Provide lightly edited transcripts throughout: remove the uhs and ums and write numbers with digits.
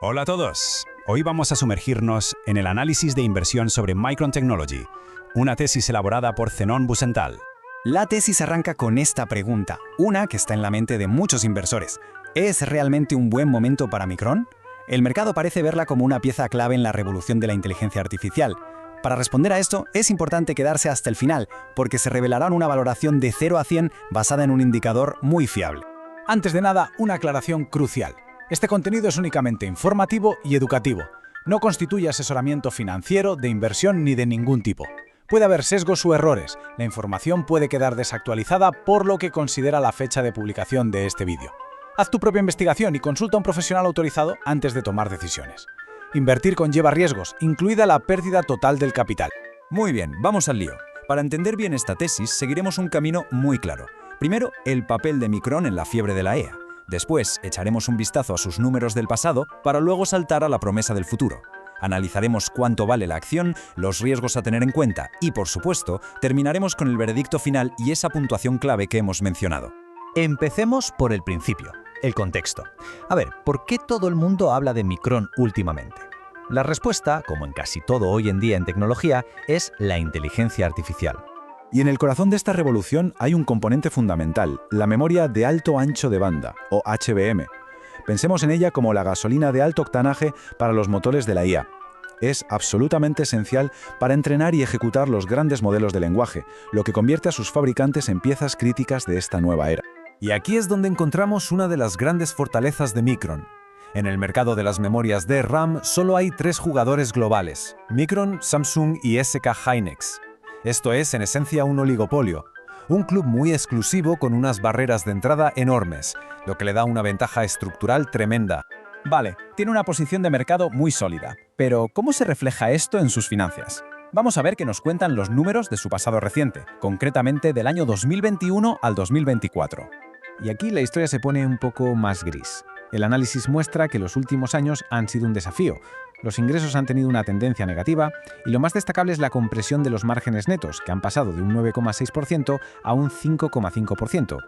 Hola a todos. Hoy vamos a sumergirnos en el análisis de inversión sobre Micron Technology, una tesis elaborada por Zenón Busental. La tesis arranca con esta pregunta, una que está en la mente de muchos inversores. ¿Es realmente un buen momento para Micron? El mercado parece verla como una pieza clave en la revolución de la inteligencia artificial. Para responder a esto, es importante quedarse hasta el final, porque se revelará una valoración de 0 a 100 basada en un indicador muy fiable. Antes de nada, una aclaración crucial. Este contenido es únicamente informativo y educativo. No constituye asesoramiento financiero, de inversión ni de ningún tipo. Puede haber sesgos o errores. La información puede quedar desactualizada por lo que considera la fecha de publicación de este vídeo. Haz tu propia investigación y consulta a un profesional autorizado antes de tomar decisiones. Invertir conlleva riesgos, incluida la pérdida total del capital. Muy bien, vamos al lío. Para entender bien esta tesis, seguiremos un camino muy claro. Primero, el papel de Micron en la fiebre de la IA. Después, echaremos un vistazo a sus números del pasado para luego saltar a la promesa del futuro. Analizaremos cuánto vale la acción, los riesgos a tener en cuenta y, por supuesto, terminaremos con el veredicto final y esa puntuación clave que hemos mencionado. Empecemos por el principio, el contexto. A ver, ¿por qué todo el mundo habla de Micron últimamente? La respuesta, como en casi todo hoy en día en tecnología, es la inteligencia artificial. Y en el corazón de esta revolución hay un componente fundamental, la memoria de alto ancho de banda, o HBM. Pensemos en ella como la gasolina de alto octanaje para los motores de la IA. Es absolutamente esencial para entrenar y ejecutar los grandes modelos de lenguaje, lo que convierte a sus fabricantes en piezas críticas de esta nueva era. Y aquí es donde encontramos una de las grandes fortalezas de Micron. En el mercado de las memorias DRAM solo hay 3 jugadores globales: Micron, Samsung y SK Hynix. Esto es, en esencia, un oligopolio. Un club muy exclusivo con unas barreras de entrada enormes, lo que le da una ventaja estructural tremenda. Vale, tiene una posición de mercado muy sólida, pero ¿cómo se refleja esto en sus finanzas? Vamos a ver qué nos cuentan los números de su pasado reciente, concretamente del año 2021 al 2024. Y aquí la historia se pone un poco más gris. El análisis muestra que los últimos años han sido un desafío. Los ingresos han tenido una tendencia negativa y lo más destacable es la compresión de los márgenes netos, que han pasado de un 9,6% a un 5,5%.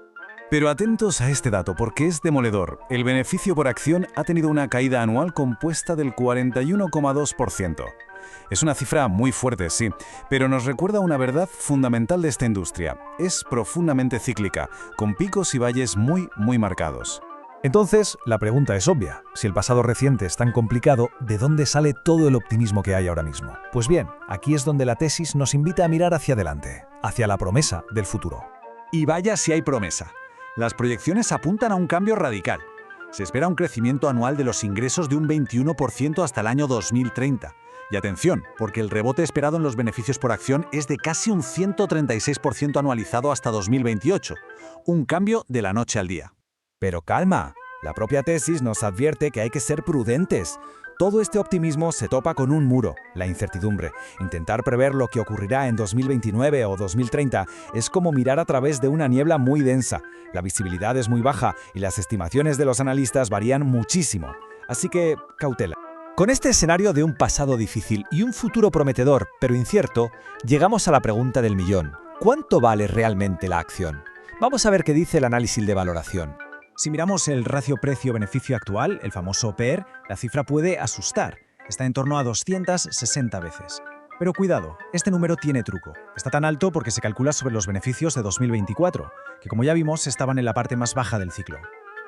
Pero atentos a este dato porque es demoledor. El beneficio por acción ha tenido una caída anual compuesta del 41,2%. Es una cifra muy fuerte, sí, pero nos recuerda una verdad fundamental de esta industria. Es profundamente cíclica, con picos y valles muy marcados. Entonces, la pregunta es obvia. Si el pasado reciente es tan complicado, ¿de dónde sale todo el optimismo que hay ahora mismo? Pues bien, aquí es donde la tesis nos invita a mirar hacia adelante, hacia la promesa del futuro. Y vaya si hay promesa. Las proyecciones apuntan a un cambio radical. Se espera un crecimiento anual de los ingresos de un 21% hasta el año 2030. Y atención, porque el rebote esperado en los beneficios por acción es de casi un 136% anualizado hasta 2028. Un cambio de la noche al día. Pero calma, la propia tesis nos advierte que hay que ser prudentes. Todo este optimismo se topa con un muro, la incertidumbre. Intentar prever lo que ocurrirá en 2029 o 2030 es como mirar a través de una niebla muy densa. La visibilidad es muy baja y las estimaciones de los analistas varían muchísimo. Así que, cautela. Con este escenario de un pasado difícil y un futuro prometedor, pero incierto, llegamos a la pregunta del millón. ¿Cuánto vale realmente la acción? Vamos a ver qué dice el análisis de valoración. Si miramos el ratio precio-beneficio actual, el famoso PER, la cifra puede asustar. Está en torno a 260 veces. Pero cuidado, este número tiene truco. Está tan alto porque se calcula sobre los beneficios de 2024, que como ya vimos estaban en la parte más baja del ciclo.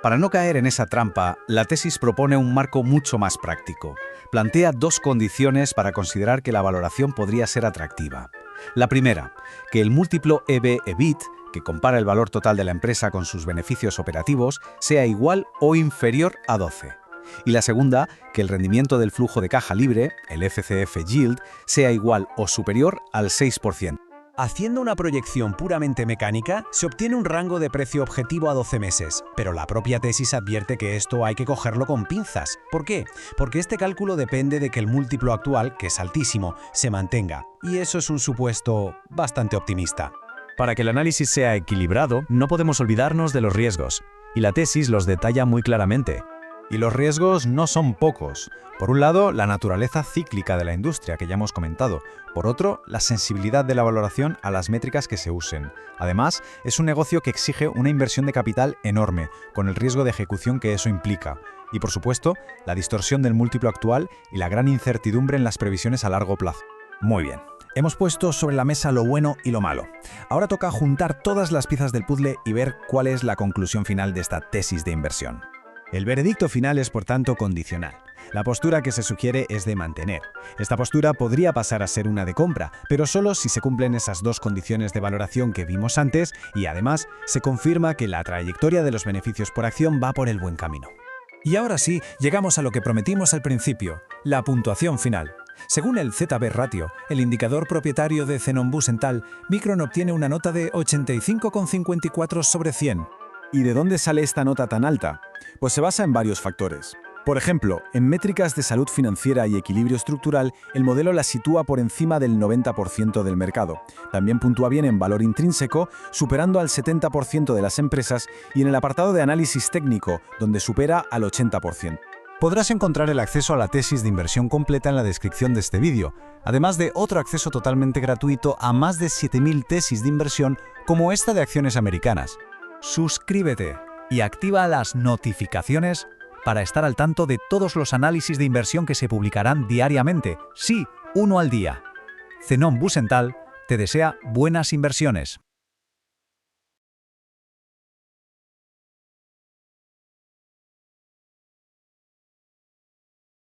Para no caer en esa trampa, la tesis propone un marco mucho más práctico. Plantea 2 condiciones para considerar que la valoración podría ser atractiva. La primera, que el múltiplo EV/EBIT, que compara el valor total de la empresa con sus beneficios operativos, sea igual o inferior a 12. Y la segunda, que el rendimiento del flujo de caja libre, el FCF Yield, sea igual o superior al 6%. Haciendo una proyección puramente mecánica, se obtiene un rango de precio objetivo a 12 meses, pero la propia tesis advierte que esto hay que cogerlo con pinzas. ¿Por qué? Porque este cálculo depende de que el múltiplo actual, que es altísimo, se mantenga, y eso es un supuesto bastante optimista. Para que el análisis sea equilibrado, no podemos olvidarnos de los riesgos, y la tesis los detalla muy claramente. Y los riesgos no son pocos. Por un lado, la naturaleza cíclica de la industria, que ya hemos comentado. Por otro, la sensibilidad de la valoración a las métricas que se usen. Además, es un negocio que exige una inversión de capital enorme, con el riesgo de ejecución que eso implica. Y por supuesto, la distorsión del múltiplo actual y la gran incertidumbre en las previsiones a largo plazo. Muy bien. Hemos puesto sobre la mesa lo bueno y lo malo. Ahora toca juntar todas las piezas del puzzle y ver cuál es la conclusión final de esta tesis de inversión. El veredicto final es, por tanto, condicional. La postura que se sugiere es de mantener. Esta postura podría pasar a ser una de compra, pero solo si se cumplen esas dos condiciones de valoración que vimos antes y, además, se confirma que la trayectoria de los beneficios por acción va por el buen camino. Y ahora sí, llegamos a lo que prometimos al principio, la puntuación final. Según el ZB Ratio, el indicador propietario de Zenon Busental, Micron obtiene una nota de 85,54 sobre 100. ¿Y de dónde sale esta nota tan alta? Pues se basa en varios factores. Por ejemplo, en métricas de salud financiera y equilibrio estructural, el modelo la sitúa por encima del 90% del mercado. También puntúa bien en valor intrínseco, superando al 70% de las empresas, y en el apartado de análisis técnico, donde supera al 80%. Podrás encontrar el acceso a la tesis de inversión completa en la descripción de este vídeo, además de otro acceso totalmente gratuito a más de 7.000 tesis de inversión como esta de acciones americanas. Suscríbete y activa las notificaciones para estar al tanto de todos los análisis de inversión que se publicarán diariamente. Sí, uno al día. Zenon Busental te desea buenas inversiones.